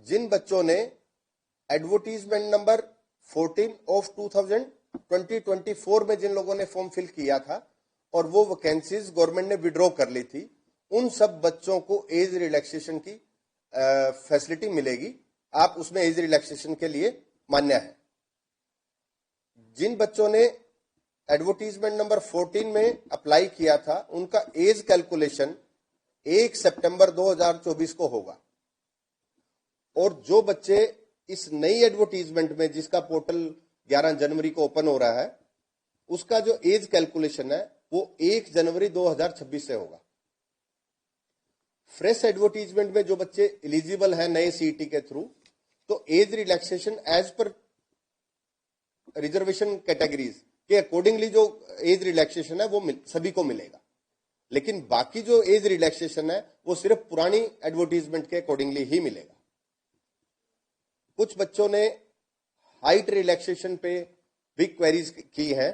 जिन बच्चों ने advertisement number 14 of 2024 में जिन लोगों ने फॉर्म फिल किया था और वो वैकेंसीज गवर्नमेंट ने विड्रॉ कर ली थी, उन सब बच्चों को एज रिलैक्सेशन की फैसिलिटी मिलेगी। आप उसमें एज रिलैक्सेशन के लिए मान्य है। जिन बच्चों ने एडवर्टीजमेंट नंबर 14 में अप्लाई किया था, उनका एज कैलकुलेशन 1 सितंबर 2024 को होगा। और जो बच्चे इस नई एडवर्टीजमेंट में, जिसका पोर्टल 11 जनवरी को ओपन हो रहा है, उसका जो एज कैलकुलेशन है वो 1 जनवरी 2026 से होगा। फ्रेश एडवर्टीजमेंट में जो बच्चे एलिजिबल हैं नए सीईटी के थ्रू, तो age relaxation as per reservation categories के अकॉर्डिंगली जो एज रिलैक्सेशन है वो सभी को मिलेगा। लेकिन बाकी जो एज रिलैक्सेशन है वो सिर्फ पुरानी एडवर्टीजमेंट के अकॉर्डिंगली ही मिलेगा। कुछ बच्चों ने हाइट रिलैक्सेशन पे भी क्वेरीज की है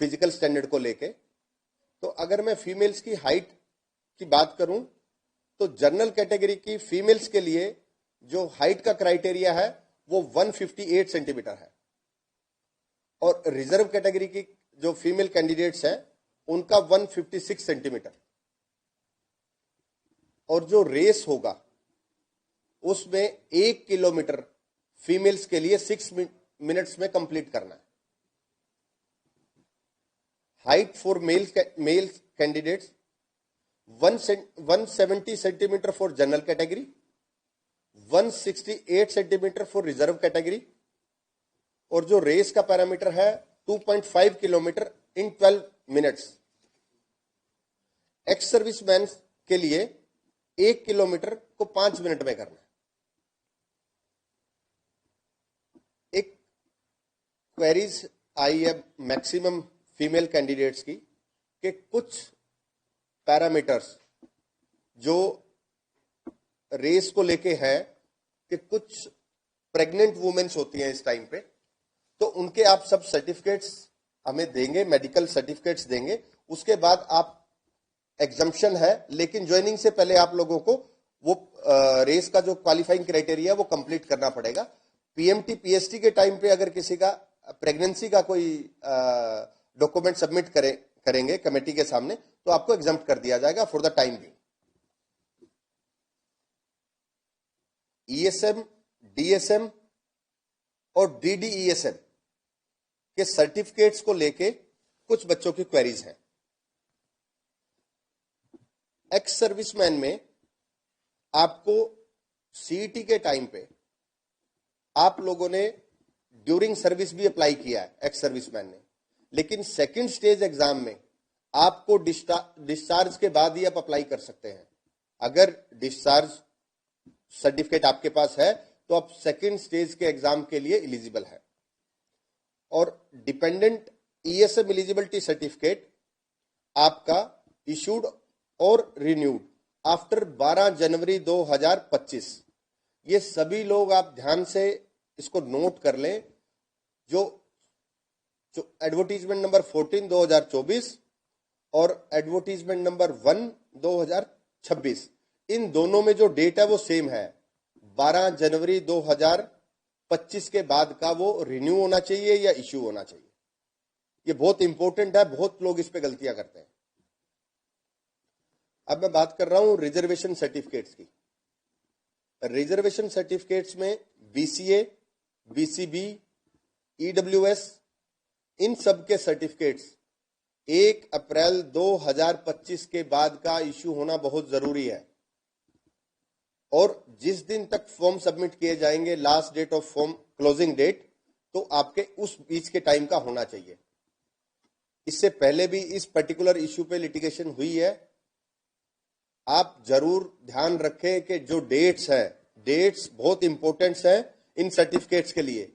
फिजिकल स्टैंडर्ड को लेके। तो अगर मैं फीमेल्स की हाइट की बात करूं तो जनरल कैटेगरी की फीमेल्स के लिए जो हाइट का क्राइटेरिया है वो 158 सेंटीमीटर है, और रिजर्व कैटेगरी की जो फीमेल कैंडिडेट्स हैं उनका 156 सेंटीमीटर। और जो रेस होगा उसमें 1 किलोमीटर फीमेल्स के लिए 6 मिनट्स में कंप्लीट करना है। Height for male candidates 170 centimetre for general category, 168 centimetre for reserve category, और जो रेस का पैरामीटर है 2.5 किलोमीटर इन 12 मिनट्स। एक्स सर्विसमैन के लिए 1 किलोमीटर को 5 मिनट में करना है। एक क्वेरीज आई है मैक्सिमम फीमेल कैंडिडेट्स की कि कुछ पैरामीटर्स जो रेस को लेके है कि कुछ प्रेग्नेंट वुमेन्स होती हैं इस टाइम पे, तो उनके आप सब सर्टिफिकेट्स हमें देंगे, मेडिकल सर्टिफिकेट्स देंगे। उसके बाद आप एग्जम्पशन है, लेकिन ज्वाइनिंग से पहले आप लोगों को वो रेस का जो क्वालिफाइंग क्राइटेरिया वो कंप्लीट करना पड़ेगा। पीएमटी पीएसटी के टाइम पे अगर किसी का प्रेगनेंसी का कोई डॉक्यूमेंट सबमिट करेंगे कमेटी के सामने, तो आपको एग्जम्प्ट कर दिया जाएगा for the time being. ESM, DSM और डीडीईएसएम के सर्टिफिकेट्स को लेके कुछ बच्चों की क्वेरीज हैं। एक्स सर्विसमैन में आपको सीईटी के टाइम पे आप लोगों ने ड्यूरिंग सर्विस भी अप्लाई किया है एक्स सर्विसमैन ने, लेकिन सेकंड स्टेज एग्जाम में आपको डिस्चार्ज के बाद ही आप अप्लाई कर सकते हैं। अगर डिस्चार्ज सर्टिफिकेट आपके पास है तो आप सेकंड स्टेज के एग्जाम के लिए एलिजिबल है। और डिपेंडेंट ईएसएम एलिजिबिलिटी सर्टिफिकेट आपका इशूड और रिन्यूड आफ्टर 12 जनवरी 2025। ये सभी लोग आप ध्यान से इसको नोट कर लें। जो एडवर्टीजमेंट नंबर 14 2024 और एडवर्टीजमेंट नंबर 1 2026, इन दोनों में जो डेट है वो सेम है। 12 जनवरी 2025 के बाद का वो रिन्यू होना चाहिए या इश्यू होना चाहिए। ये बहुत इंपॉर्टेंट है, बहुत लोग इस पे गलतियां करते हैं। अब मैं बात कर रहा हूं रिजर्वेशन सर्टिफिकेट्स की। रिजर्वेशन सर्टिफिकेट्स में बीसीए, बीसीबी, ईडब्ल्यूएस, इन सब के सर्टिफिकेट्स 1 अप्रैल 2025 के बाद का इश्यू होना बहुत जरूरी है। और जिस दिन तक फॉर्म सबमिट किए जाएंगे, last date of form closing date, तो आपके उस बीच के टाइम का होना चाहिए। इससे पहले भी इस पर्टिकुलर इश्यू पे लिटिगेशन हुई है। आप जरूर ध्यान रखें कि जो डेट्स हैं, डेट्स बहुत इंपॉर्टेंट हैं इन सर्टिफिकेट्स के लिए,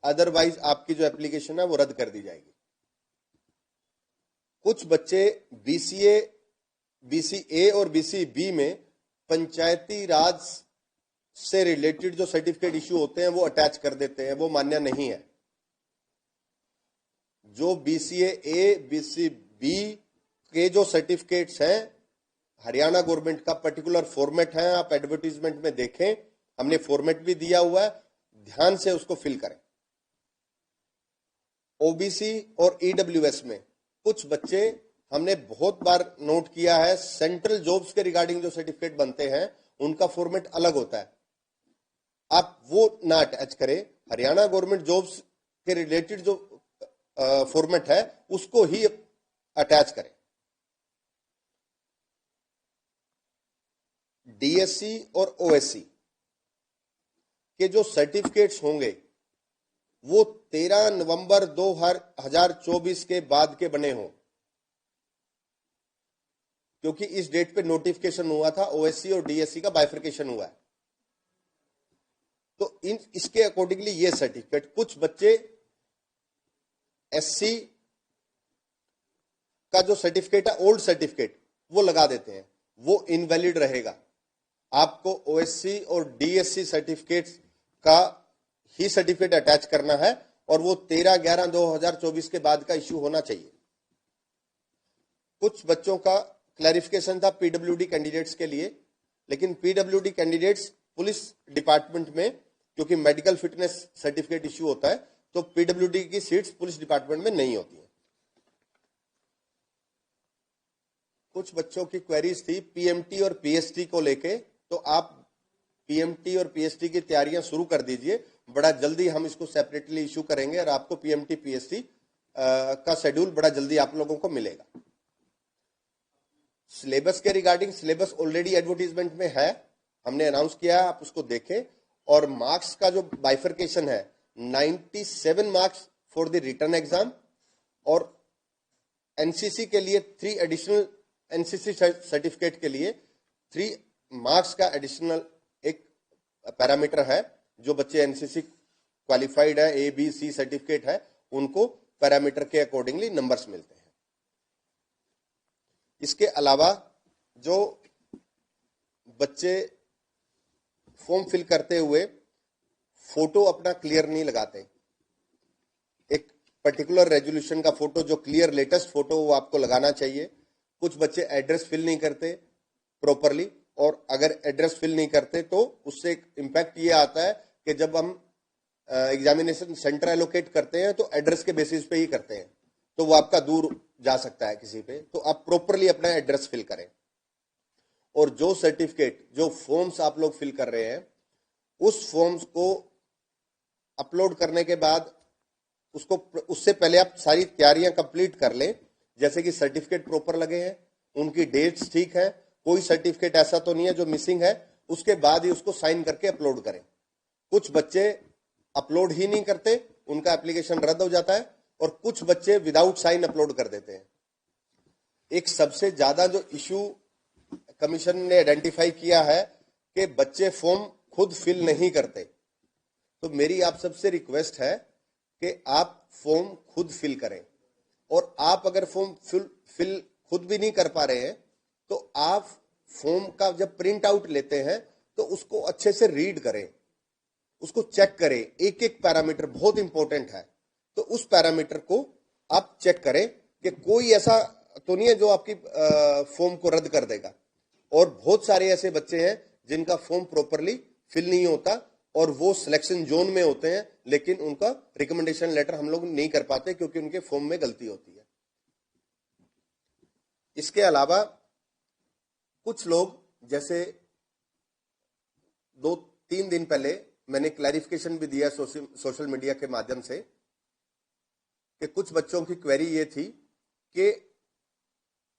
अदरवाइज आपकी जो एप्लीकेशन है वो रद्द कर दी जाएगी। कुछ बच्चे बीसीए, बीसीए और बीसीबी में पंचायती राज से रिलेटेड जो सर्टिफिकेट इश्यू होते हैं वो अटैच कर देते हैं, वो मान्य नहीं है। जो बीसीए, बीसीबी के जो सर्टिफिकेट्स हैं, हरियाणा गवर्नमेंट का पर्टिकुलर फॉर्मेट है, आप एडवर्टीजमेंट में देखें, हमने फॉर्मेट भी दिया हुआ है, ध्यान से उसको फिल करें। ओबीसी और ईडब्ल्यूएस में कुछ बच्चे हमने बहुत बार नोट किया है, सेंट्रल जॉब्स के रिगार्डिंग जो सर्टिफिकेट बनते हैं उनका फॉर्मेट अलग होता है, आप वो ना अटैच करें। हरियाणा गवर्नमेंट जॉब्स के रिलेटेड जो फॉर्मेट है उसको ही अटैच करें। डीएससी और ओएससी के जो सर्टिफिकेट्स होंगे वो 13 नवंबर 2024 के बाद के बने हों, क्योंकि इस डेट पे नोटिफिकेशन हुआ था, ओएससी और डीएससी का बाइफर्केशन हुआ है। तो इसके अकॉर्डिंगली ये सर्टिफिकेट, कुछ बच्चे एससी का जो सर्टिफिकेट है ओल्ड सर्टिफिकेट वो लगा देते हैं, वो इनवैलिड रहेगा। आपको ओएससी और डीएससी सर्टिफिकेट्स का ही सर्टिफिकेट अटैच करना है और वो 13/11/2024 के बाद का इश्यू होना चाहिए। कुछ बच्चों का क्लैरिफिकेशन था पीडब्ल्यूडी कैंडिडेट्स के लिए, लेकिन पीडब्ल्यूडी कैंडिडेट्स पुलिस डिपार्टमेंट में, क्योंकि मेडिकल फिटनेस सर्टिफिकेट इश्यू होता है, तो पीडब्ल्यूडी की सीट्स पुलिस डिपार्टमेंट में नहीं होती है। कुछ बच्चों की क्वेरीज थी पीएमटी और पीएसटी को लेके, तो आप पीएमटी और पीएसटी की तैयारियां शुरू कर दीजिए, बड़ा जल्दी हम इसको सेपरेटली इश्यू करेंगे और आपको पीएमटी पीएसटी का शेड्यूल बड़ा जल्दी आप लोगों को मिलेगा। सिलेबस के रिगार्डिंग, सिलेबस ऑलरेडी एडवर्टीजमेंट में है, हमने अनाउंस किया है, आप उसको देखें। और मार्क्स का जो बाइफर्केशन है, 97 marks for the written exam और एनसीसी के लिए 3 एडिशनल एनसीसी सर्टिफिकेट के लिए 3 मार्क्स का एडिशनल एक पैरामीटर है। जो बच्चे एनसीसी क्वालिफाइड है, ए बी सी सर्टिफिकेट है, उनको पैरामीटर के अकॉर्डिंगली नंबर्स मिलते हैं। इसके अलावा जो बच्चे फॉर्म फिल करते हुए फोटो अपना क्लियर नहीं लगाते, एक पर्टिकुलर रेजोल्यूशन का फोटो जो क्लियर लेटेस्ट फोटो वो आपको लगाना चाहिए। कुछ बच्चे एड्रेस फिल नहीं करते प्रॉपरली, और अगर एड्रेस फिल नहीं करते तो उससे इम्पैक्ट ये आता है कि जब हम एग्जामिनेशन सेंटर एलोकेट करते हैं तो एड्रेस के बेसिस पे ही करते हैं, तो वो आपका दूर जा सकता है किसी पे, तो आप प्रॉपरली अपना एड्रेस फिल करें। और जो सर्टिफिकेट, जो फॉर्म्स आप लोग फिल कर रहे हैं, उस फॉर्म्स को अपलोड करने के बाद उसको, उससे पहले आप सारी तैयारियां कंप्लीट कर लें, जैसे कि सर्टिफिकेट प्रॉपर लगे हैं, उनकी डेट्स ठीक है, कोई सर्टिफिकेट ऐसा तो नहीं है जो मिसिंग है, उसके बाद ही उसको साइन करके अपलोड करें। कुछ बच्चे अपलोड ही नहीं करते, उनका एप्लीकेशन रद्द हो जाता है, और कुछ बच्चे विदाउट साइन अपलोड कर देते हैं। एक सबसे ज्यादा जो इश्यू कमीशन ने आइडेंटिफाई किया है कि बच्चे फॉर्म खुद फिल नहीं करते। तो मेरी आप सबसे रिक्वेस्ट है कि आप फॉर्म खुद फिल करें, और आप अगर फॉर्म फिल खुद भी नहीं कर पा रहे हैं तो आप फॉर्म का जब प्रिंट आउट लेते हैं तो उसको अच्छे से रीड करें, उसको चेक करें, एक एक पैरामीटर बहुत इंपॉर्टेंट है, तो उस पैरामीटर को आप चेक करें कि कोई ऐसा तो नहीं है जो आपकी फॉर्म को रद्द कर देगा। और बहुत सारे ऐसे बच्चे हैं जिनका फॉर्म प्रॉपरली फिल नहीं होता और वो सिलेक्शन जोन में होते हैं, लेकिन उनका रिकमेंडेशन लेटर हम लोग नहीं कर पाते क्योंकि उनके फॉर्म में गलती होती है। इसके अलावा कुछ लोग, जैसे 2-3 दिन पहले मैंने क्लैरिफिकेशन भी दिया सोशल मीडिया के माध्यम से कि कुछ बच्चों की क्वेरी ये थी कि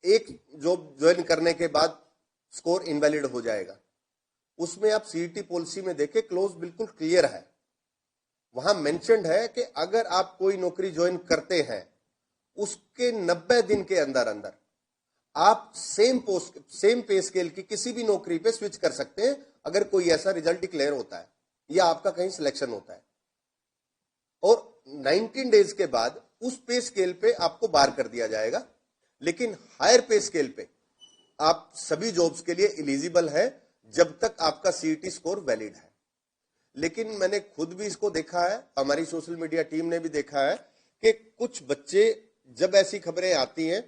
एक जॉब ज्वाइन करने के बाद स्कोर इनवैलिड हो जाएगा। उसमें आप सीईटी पॉलिसी में देखें, क्लोज बिल्कुल क्लियर है, वहां मेंशन्ड है कि अगर आप कोई नौकरी ज्वाइन करते हैं उसके 90 दिन के अंदर अंदर आप सेम पे स्केल की किसी भी नौकरी पे स्विच कर सकते हैं, अगर कोई ऐसा रिजल्ट डिक्लेयर होता है या आपका कहीं सिलेक्शन होता है। और 19 डेज के बाद उस पे स्केल पे आपको बार कर दिया जाएगा, लेकिन हायर पे स्केल पे आप सभी जॉब्स के लिए एलिजिबल है जब तक आपका सीईटी स्कोर वैलिड है। लेकिन मैंने खुद भी इसको देखा है, हमारी सोशल मीडिया टीम ने भी देखा है कि कुछ बच्चे जब ऐसी खबरें आती हैं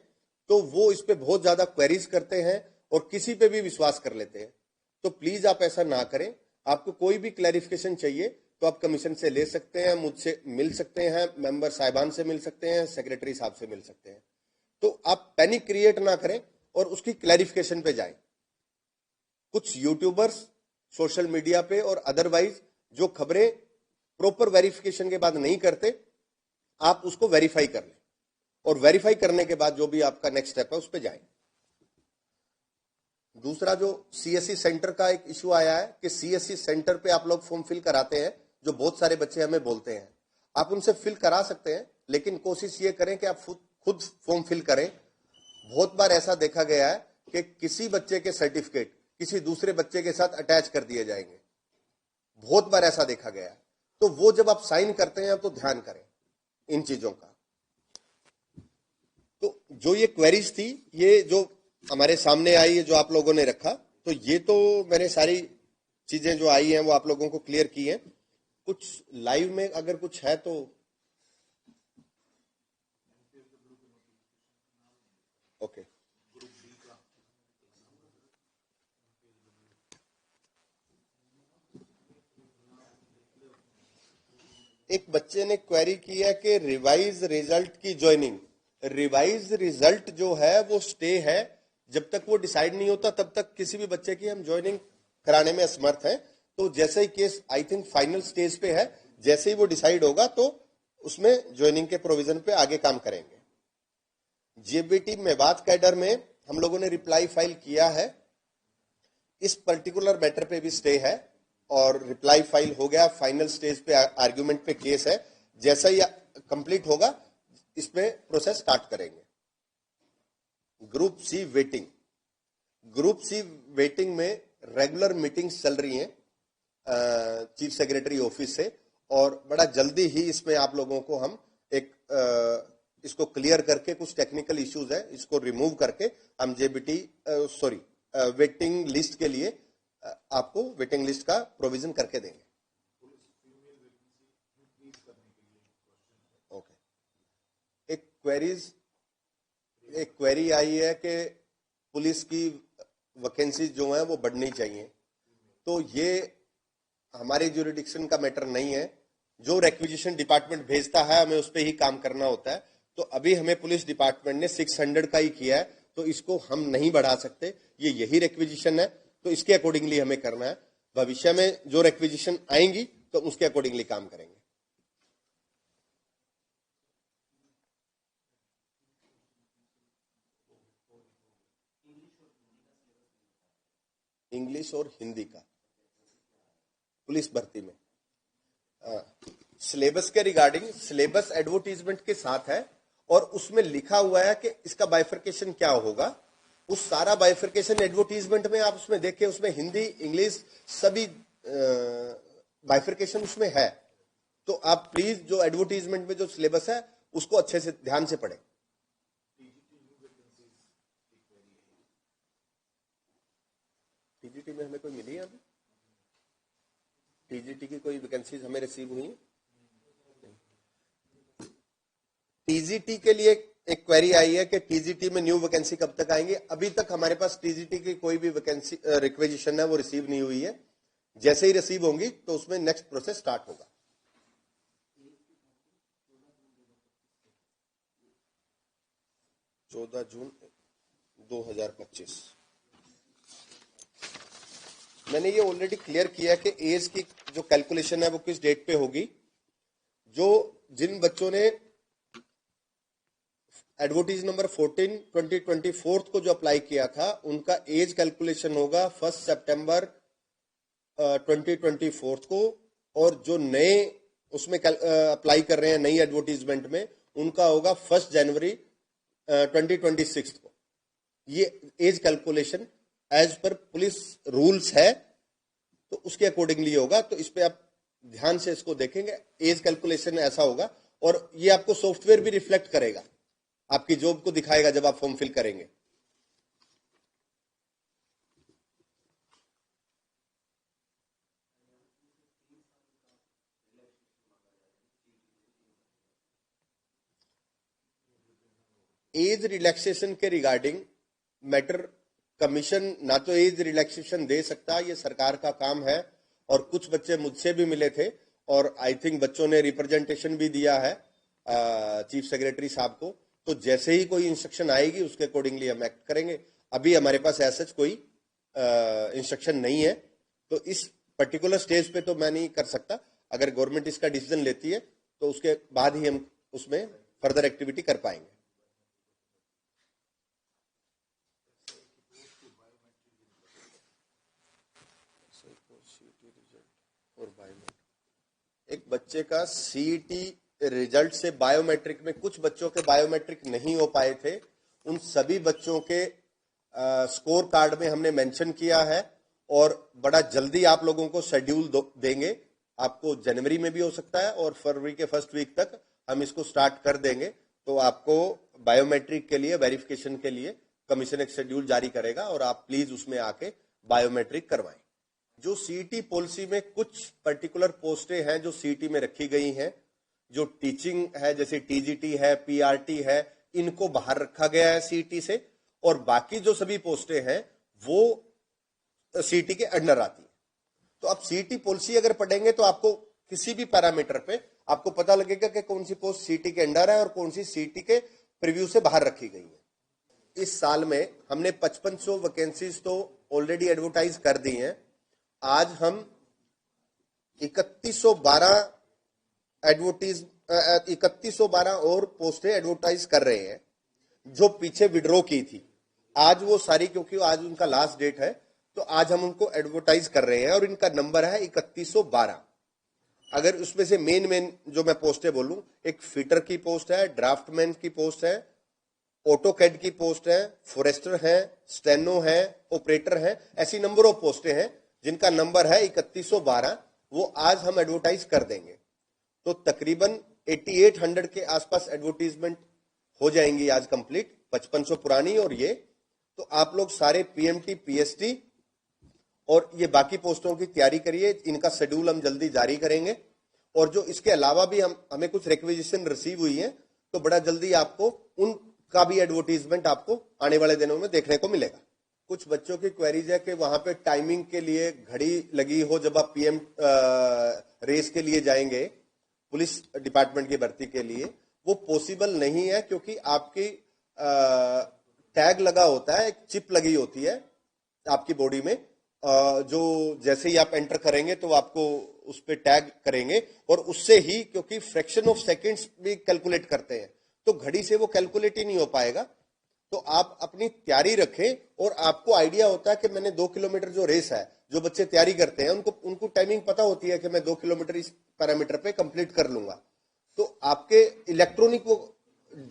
तो वो इस पे बहुत ज्यादा क्वेरीज करते हैं और किसी पे भी विश्वास कर लेते हैं। तो प्लीज आप ऐसा ना करें, आपको कोई भी क्लैरिफिकेशन चाहिए तो आप कमीशन से ले सकते हैं, मुझसे मिल सकते हैं, मेंबर साहिबान से मिल सकते हैं, सेक्रेटरी साहब से मिल सकते हैं। तो आप पैनिक क्रिएट ना करें और उसकी क्लैरिफिकेशन पे जाएं। कुछ यूट्यूबर्स सोशल मीडिया पे और अदरवाइज जो खबरें प्रॉपर वेरिफिकेशन के बाद नहीं करते, आप उसको वेरीफाई कर लें और वेरीफाई करने के बाद जो भी आपका नेक्स्ट स्टेप है उस पर जाएं। दूसरा जो सीएससी सेंटर का एक इश्यू आया है कि सीएससी सेंटर पे आप लोग फॉर्म फिल कराते हैं, जो बहुत सारे बच्चे हमें बोलते हैं। आप उनसे फिल करा सकते हैं, लेकिन कोशिश ये करें कि आप खुद फॉर्म फिल करें। बहुत बार ऐसा देखा गया है कि किसी बच्चे के सर्टिफिकेट किसी दूसरे बच्चे के साथ अटैच कर दिए जाएंगे, बहुत बार ऐसा देखा गया है। तो वो जब आप साइन करते हैं तो ध्यान करें इन चीजों का। तो जो ये क्वेरीज थी, ये जो हमारे सामने आई है, जो आप लोगों ने रखा, तो ये तो मैंने सारी चीजें जो आई हैं वो आप लोगों को क्लियर की हैं। कुछ लाइव में अगर कुछ है तो ओके। एक बच्चे ने क्वेरी की है कि रिवाइज रिजल्ट की ज्वाइनिंग। रिवाइज रिजल्ट जो है वो स्टे है, जब तक वो डिसाइड नहीं होता तब तक किसी भी बच्चे की हम ज्वाइनिंग कराने में असमर्थ हैं। तो जैसे ही case I think final stage पे है, जैसे ही वो डिसाइड होगा तो उसमें ज्वाइनिंग के प्रोविजन पे आगे काम करेंगे। जेबीटी मेवात कैडर में हम लोगों ने रिप्लाई फाइल किया है, इस पर्टिकुलर मैटर पे भी स्टे है और रिप्लाई फाइल हो गया, फाइनल स्टेज पे आर्ग्यूमेंट पे केस है। जैसा ही कंप्लीट होगा इसमें प्रोसेस स्टार्ट करेंगे। Group C waiting, group C waiting में रेगुलर मीटिंग्स चल रही हैं चीफ सेक्रेटरी ऑफिस से, और बड़ा जल्दी ही इसमें आप लोगों को हम एक इसको क्लियर करके, कुछ टेक्निकल इश्यूज है इसको रिमूव करके हम जेबीटी वेटिंग लिस्ट के लिए आपको वेटिंग लिस्ट का प्रोविजन करके देंगे। ओके। एक क्वेरी आई है कि पुलिस की वैकेंसी जो है वो बढ़नी चाहिए। तो ये हमारे ज्यूरिडिक्शन का मैटर नहीं है, जो रिक्विजिशन डिपार्टमेंट भेजता है हमें उस पर ही काम करना होता है। तो अभी हमें पुलिस डिपार्टमेंट ने 600 का ही किया है, तो इसको हम नहीं बढ़ा सकते, ये यही रिक्विजिशन है, तो इसके अकॉर्डिंगली हमें करना है। भविष्य में जो रिक्विजिशन आएंगी तो उसके अकॉर्डिंगली काम करेंगे। इंग्लिश और हिंदी का पुलिस भर्ती में सिलेबस के रिगार्डिंग, सिलेबस एडवर्टीजमेंट के साथ है और उसमें लिखा हुआ है कि इसका बाइफर्केशन क्या होगा। उस सारा बाइफर्केशन एडवर्टीजमेंट में आप उसमें देखें, उसमें हिंदी इंग्लिश सभी बाइफर्केशन उसमें है। तो आप प्लीज जो एडवर्टीजमेंट में जो सिलेबस है उसको अच्छे से ध्यान से पढ़ें। टीजीटी में हमें कोई मिली है अभी? टीजीटी की कोई वैकेंसीज हमें रिसीव हुई? टीजीटी के लिए एक क्वेरी आई है कि टीजीटी में न्यू वैकेंसी कब तक आएंगी। अभी तक हमारे पास टीजीटी की कोई भी वैकेंसी रिक्वेजिशन है वो रिसीव नहीं हुई है। जैसे ही रिसीव होंगी तो उसमें नेक्स्ट प्रोसेस स्टार्ट होगा। 14 जून 2025। मैंने ये ऑलरेडी क्लियर किया कि एज की जो कैलकुलेशन है वो किस डेट पे होगी। जो जिन बच्चों ने एडवर्टीज नंबर 14 2024 को जो अप्लाई किया था, उनका एज कैलकुलेशन होगा 1 सितंबर 2024 को, और जो नए उसमें अप्लाई कर रहे हैं नई एडवर्टीजमेंट में, उनका होगा 1 जनवरी 2026 को। ये age calculation as per police rules है, तो उसके अकॉर्डिंगली होगा। तो इस पे आप ध्यान से इसको देखेंगे, एज कैलकुलेशन ऐसा होगा, और ये आपको सॉफ्टवेयर भी रिफ्लेक्ट करेगा, आपकी जॉब को दिखाएगा जब आप फॉर्म फिल करेंगे। एज रिलैक्सेशन के रिगार्डिंग मैटर, कमीशन ना तो एज रिलैक्सेशन दे सकता, ये सरकार का काम है, और कुछ बच्चे मुझसे भी मिले थे और आई थिंक बच्चों ने रिप्रेजेंटेशन भी दिया है चीफ सेक्रेटरी साहब को। तो जैसे ही कोई इंस्ट्रक्शन आएगी उसके अकॉर्डिंगली हम एक्ट करेंगे। अभी हमारे पास ऐसा कोई इंस्ट्रक्शन नहीं है, तो इस पर्टिकुलर स्टेज पे तो मैं नहीं कर सकता। अगर गवर्नमेंट इसका डिसीजन लेती है तो उसके बाद ही हम उसमें फर्दर एक्टिविटी कर पाएंगे। एक बच्चे का सीईटी रिजल्ट से बायोमेट्रिक में कुछ बच्चों के बायोमेट्रिक नहीं हो पाए थे, उन सभी बच्चों के स्कोर कार्ड में हमने मेंशन किया है और बड़ा जल्दी आप लोगों को शेड्यूल देंगे। आपको जनवरी में भी हो सकता है और फरवरी के फर्स्ट वीक तक हम इसको स्टार्ट कर देंगे। तो आपको बायोमेट्रिक के लिए वेरिफिकेशन के लिए कमीशन एक शेड्यूल जारी करेगा और आप प्लीज उसमें आके बायोमेट्रिक करवाएं। जो सीईटी पॉलिसी में कुछ पर्टिकुलर पोस्टें हैं जो सीईटी में रखी गई हैं, जो टीचिंग है जैसे टीजीटी है, पीआरटी है, इनको बाहर रखा गया है सीईटी से, और बाकी जो सभी पोस्टें हैं वो सीईटी के अंडर आती है। तो आप सीईटी पॉलिसी अगर पढ़ेंगे तो आपको किसी भी पैरामीटर पे आपको पता लगेगा कि कौन सी पोस्ट सीईटी के अंडर है और कौन सी सीईटी के प्रीव्यू से बाहर रखी गई है। इस साल में हमने 5500 वैकेंसीज तो ऑलरेडी एडवर्टाइज कर दी हैं। आज हम 3112 और पोस्टें एडवर्टाइज कर रहे हैं जो पीछे विड्रॉ की थी। आज वो सारी, क्योंकि आज उनका लास्ट डेट है, तो आज हम उनको एडवर्टाइज कर रहे हैं और इनका नंबर है 3112। अगर उसमें से मेन जो मैं पोस्टें बोलूं, एक फिटर की पोस्ट है, ड्राफ्टमैन की पोस्ट है, ऑटोकैड की पोस्ट है, फॉरेस्टर है, स्टेनो है, ऑपरेटर है, ऐसी नंबर ऑफ पोस्टें हैं जिनका नंबर है 3112। वो आज हम एडवर्टाइज कर देंगे। तो तकरीबन 8800 के आसपास एडवर्टीजमेंट हो जाएंगी आज कंप्लीट, 5500 पुरानी और ये। तो आप लोग सारे पीएमटी, पीएसटी और ये बाकी पोस्टों की तैयारी करिए। इनका शेड्यूल हम जल्दी जारी करेंगे और जो इसके अलावा भी हमें कुछ रिक्वेजिशन रिसीव हुई है तो बड़ा जल्दी आपको उनका भी एडवर्टीजमेंट आपको आने वाले दिनों में देखने को मिलेगा। कुछ बच्चों की क्वेरीज है कि वहां पे टाइमिंग के लिए घड़ी लगी हो जब आप पीएम रेस के लिए जाएंगे, पुलिस डिपार्टमेंट की भर्ती के लिए, वो पॉसिबल नहीं है क्योंकि आपकी टैग लगा होता है, एक चिप लगी होती है आपकी बॉडी में, जो जैसे ही आप एंटर करेंगे तो आपको उस पर टैग करेंगे और उससे ही, क्योंकि फ्रैक्शन ऑफ सेकंड्स भी कैलकुलेट करते हैं, तो घड़ी से वो कैलकुलेट ही नहीं हो पाएगा। तो आप अपनी तैयारी रखें और आपको आइडिया होता है कि मैंने 2 किलोमीटर जो रेस है, जो बच्चे तैयारी करते हैं उनको टाइमिंग पता होती है कि मैं 2 किलोमीटर इस पैरामीटर पे कंप्लीट कर लूंगा। तो आपके इलेक्ट्रॉनिक वो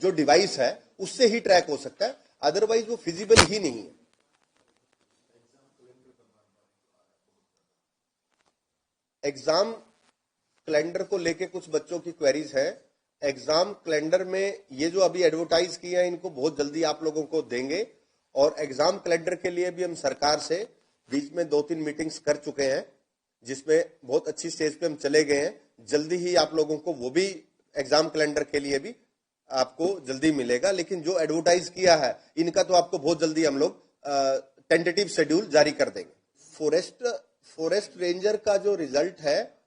जो डिवाइस है उससे ही ट्रैक हो सकता है, अदरवाइज वो फिजिबल ही नहीं है। एग्जाम कैलेंडर को लेके कुछ बच्चों की क्वेरीज है। एग्जाम कैलेंडर में ये जो अभी एडवर्टाइज किया है इनको बहुत जल्दी आप लोगों को देंगे और एग्जाम कैलेंडर के लिए भी हम सरकार से बीच में 2-3 मीटिंग्स कर चुके हैं जिसमें बहुत अच्छी स्टेज पे हम चले गए हैं। जल्दी ही आप लोगों को वो भी एग्जाम कैलेंडर के लिए भी आपको जल्दी मिलेगा। लेकिन जो एडवर्टाइज किया है इनका तो आपको बहुत जल्दी हम लोग टेंटेटिव शेड्यूल जारी कर देंगे। फॉरेस्ट रेंजर का जो रिजल्ट है,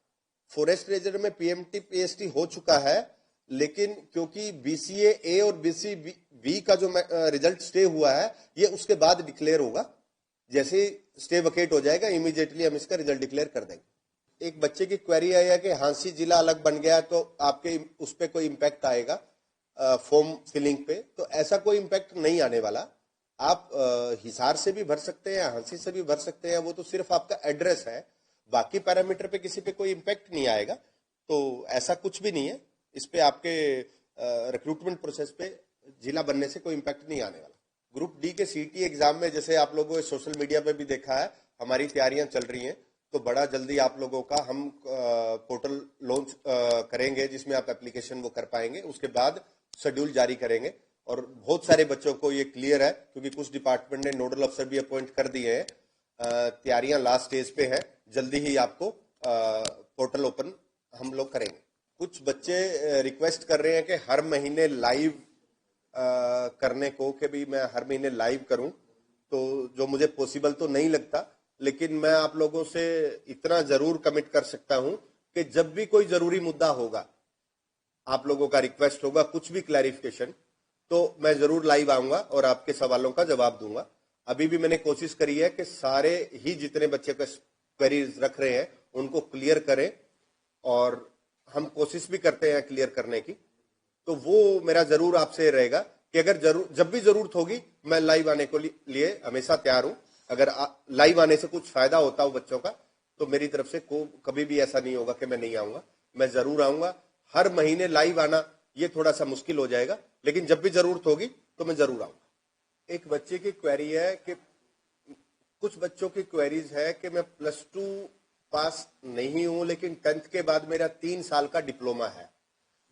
फॉरेस्ट रेंजर में पीएमटी पीएसटी हो चुका है, लेकिन क्योंकि बीसीए ए और बीसीबी का जो रिजल्ट स्टे हुआ है ये उसके बाद डिक्लेयर होगा। जैसे स्टे वकेट हो जाएगा इमीडिएटली हम इसका रिजल्ट डिक्लेयर कर देंगे। एक बच्चे की क्वेरी आई है कि हांसी जिला अलग बन गया तो आपके उस पर कोई इंपैक्ट आएगा फॉर्म फिलिंग पे, तो ऐसा कोई इंपैक्ट नहीं आने वाला। आप हिसार से भी भर सकते हैं, हांसी से भी भर सकते हैं, वो तो सिर्फ आपका एड्रेस है, बाकी पैरामीटर पे किसी पे कोई इंपैक्ट नहीं आएगा। तो ऐसा कुछ भी नहीं है, इस पे आपके रिक्रूटमेंट प्रोसेस पे जिला बनने से कोई इंपैक्ट नहीं आने वाला। ग्रुप डी के सीटी एग्जाम में जैसे आप लोगों ने सोशल मीडिया पे भी देखा है, हमारी तैयारियां चल रही हैं, तो बड़ा जल्दी आप लोगों का हम पोर्टल लॉन्च करेंगे जिसमें आप एप्लीकेशन वो कर पाएंगे। उसके बाद शेड्यूल जारी करेंगे और बहुत सारे बच्चों को ये क्लियर है क्योंकि कुछ डिपार्टमेंट ने नोडल अफसर भी अपॉइंट कर दिए हैं। तैयारियां लास्ट स्टेज पे है, जल्दी ही आपको पोर्टल ओपन हम लोग करेंगे। कुछ बच्चे रिक्वेस्ट कर रहे हैं कि हर महीने लाइव करने को, कि भी मैं हर महीने लाइव करूं, तो जो मुझे पॉसिबल तो नहीं लगता, लेकिन मैं आप लोगों से इतना जरूर कमिट कर सकता हूं कि जब भी कोई जरूरी मुद्दा होगा, आप लोगों का रिक्वेस्ट होगा, कुछ भी क्लैरिफिकेशन, तो मैं जरूर लाइव आऊंगा और आपके सवालों का जवाब दूंगा। अभी भी मैंने कोशिश करी है कि सारे ही जितने बच्चे क्वेरीज रख रहे हैं उनको क्लियर करें, और हम कोशिश भी करते हैं क्लियर करने की। तो वो मेरा जरूर आपसे रहेगा कि अगर जब भी जरूरत होगी मैं लाइव आने को लिए हमेशा तैयार हूं। अगर लाइव आने से कुछ फायदा होता हो बच्चों का, तो मेरी तरफ से कभी भी ऐसा नहीं होगा कि मैं नहीं आऊंगा, मैं जरूर आऊंगा। हर महीने लाइव आना ये थोड़ा सा मुश्किल हो जाएगा, लेकिन जब भी जरूरत होगी तो मैं जरूर आऊंगा। एक बच्चे की क्वेरी है कि कुछ बच्चों की क्वेरीज है कि मैं +2 पास नहीं हूं, लेकिन 10th के बाद मेरा 3 साल का डिप्लोमा है।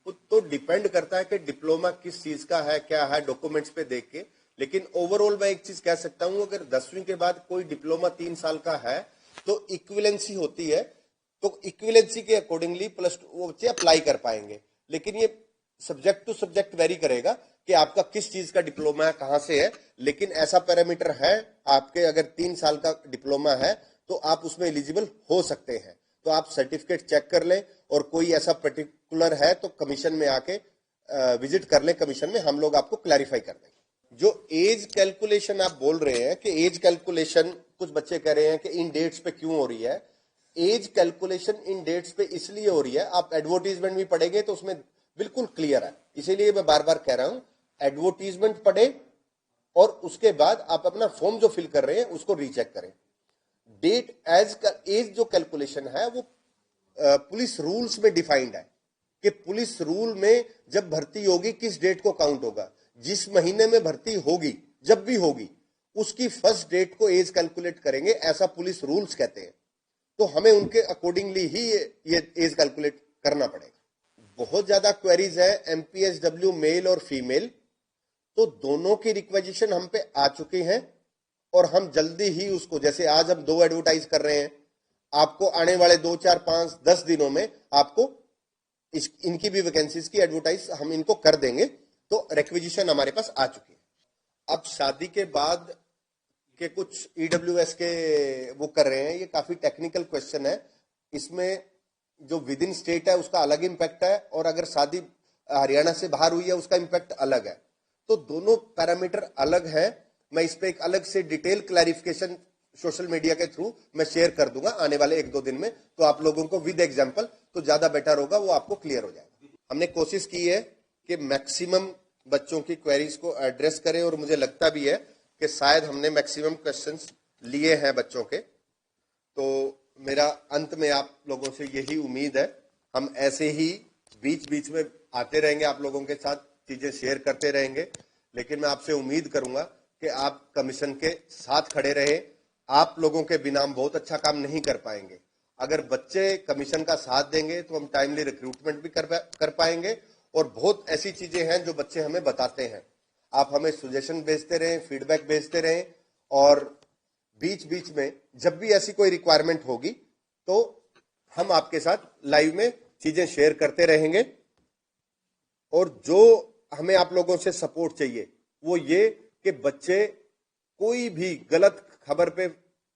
तो डिपेंड करता है कि डिप्लोमा किस चीज का है, क्या है, डॉक्यूमेंट्स पे देख के। लेकिन ओवरऑल मैं एक चीज कह सकता हूं, अगर 10वीं के बाद कोई डिप्लोमा 3 साल का है तो इक्विवेलेंसी होती है, तो इक्विवेलेंसी के अकॉर्डिंगली +2 वो बच्चे अप्लाई कर पाएंगे। लेकिन ये सब्जेक्ट टू सब्जेक्ट वेरी करेगा कि आपका किस चीज का डिप्लोमा है, कहां से है। लेकिन ऐसा पैरामीटर है आपके, अगर 3 साल का डिप्लोमा है तो आप उसमें एलिजिबल हो सकते हैं। तो आप सर्टिफिकेट चेक कर लें, और कोई ऐसा पर्टिकुलर है तो कमीशन में आके विजिट कर लें। कमीशन में हम लोग आपको क्लैरिफाई कर देंगे। जो एज कैलकुलेशन आप बोल रहे हैं कि एज कैलकुलेशन कुछ बच्चे कह रहे हैं कि इन डेट्स पे क्यों हो रही है, एज कैलकुलेशन इन डेट्स पे इसलिए हो रही है, आप एडवर्टीजमेंट भी पढ़ेंगे तो उसमें बिल्कुल क्लियर है। इसीलिए मैं बार बार कह रहा हूं, एडवर्टीजमेंट पढ़े और उसके बाद आप अपना फॉर्म जो फिल कर रहे हैं उसको रीचेक करें। डेट एज जो कैलकुलेशन है वो पुलिस रूल्स में डिफाइंड है कि पुलिस रूल में जब भर्ती होगी किस डेट को काउंट होगा। जिस महीने में भर्ती होगी, जब भी होगी, उसकी फर्स्ट डेट को एज कैलकुलेट करेंगे, ऐसा पुलिस रूल्स कहते हैं। तो हमें उनके अकॉर्डिंगली ही ये एज कैलकुलेट करना पड़ेगा। बहुत ज्यादा क्वेरीज है एमपीएसडब्ल्यू मेल और फीमेल, तो दोनों की रिक्वेजिशन हम पे आ चुकी हैं, और हम जल्दी ही उसको, जैसे आज हम 2 एडवर्टाइज कर रहे हैं, आपको आने वाले 2, 4, 5, 10 दिनों में आपको इनकी भी वैकेंसीज की एडवर्टाइज हम इनको कर देंगे। तो रिक्वेजिशन हमारे पास आ चुकी है। अब शादी के बाद के कुछ ईडब्ल्यूएस के वो कर रहे हैं, ये काफी टेक्निकल क्वेश्चन है। इसमें जो विद इन स्टेट है उसका अलग इंपैक्ट है, और अगर शादी हरियाणा से बाहर हुई है उसका इंपैक्ट अलग है। तो दोनों पैरामीटर अलग है। मैं इस पे एक अलग से डिटेल क्लैरिफिकेशन सोशल मीडिया के थ्रू मैं शेयर कर दूंगा आने वाले 1-2 दिन में, तो आप लोगों को विद एग्जांपल तो ज्यादा बेटर होगा, वो आपको क्लियर हो जाएगा। हमने कोशिश की है कि मैक्सिमम बच्चों की क्वेरीज को एड्रेस करें, और मुझे लगता भी है कि शायद हमने मैक्सिमम क्वेश्चंस लिए हैं बच्चों के। तो मेरा अंत में आप लोगों से यही उम्मीद है, हम ऐसे ही बीच बीच में आते रहेंगे, आप लोगों के साथ चीजें शेयर करते रहेंगे। लेकिन मैं आपसे उम्मीद करूंगा कि आप कमीशन के साथ खड़े रहे। आप लोगों के बिना हम बहुत अच्छा काम नहीं कर पाएंगे। अगर बच्चे कमीशन का साथ देंगे तो हम टाइमली रिक्रूटमेंट भी कर पाएंगे, और बहुत ऐसी चीजें हैं जो बच्चे हमें बताते हैं। आप हमें सजेशन भेजते रहें, फीडबैक भेजते रहें, और बीच बीच में जब भी ऐसी कोई रिक्वायरमेंट होगी तो हम आपके साथ लाइव में चीजें शेयर करते रहेंगे। और जो हमें आप लोगों से सपोर्ट चाहिए वो ये कि बच्चे कोई भी गलत खबर पे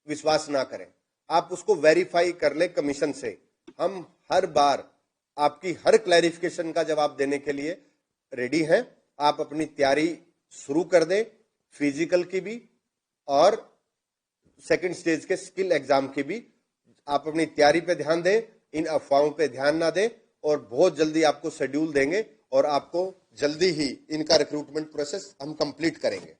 विश्वास ना करें, आप उसको वेरीफाई कर ले कमीशन से। हम हर बार आपकी हर क्लैरिफिकेशन का जवाब देने के लिए रेडी हैं। आप अपनी तैयारी शुरू कर दें, फिजिकल की भी और सेकंड स्टेज के स्किल एग्जाम की भी। आप अपनी तैयारी पे ध्यान दें, इन अफवाहों पे ध्यान ना दें, और बहुत जल्दी आपको शेड्यूल देंगे और आपको जल्दी ही इनका रिक्रूटमेंट प्रोसेस हम कंप्लीट करेंगे।